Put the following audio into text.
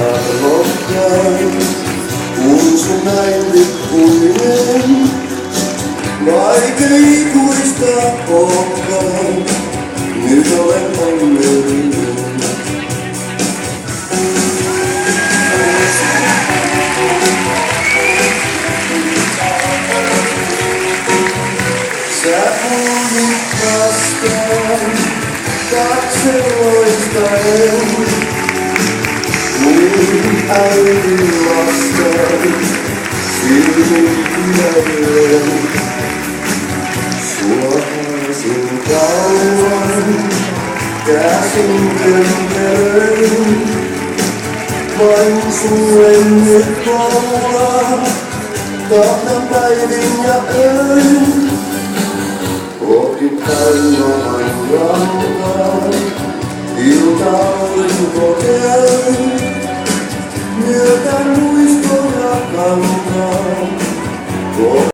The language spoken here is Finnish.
arvokkaan, kun sun näin lippuinen, vaikka ikuista olekaan, nyt olen onnellinen. Sä puhut vastaan, katseloistaen, mun äidin vastaan, silmin näen. Sua haasin kauan, käsin kömperöin, vain sulle nyt laulaa, tahtan päivin ja öin. Ootkin täynnä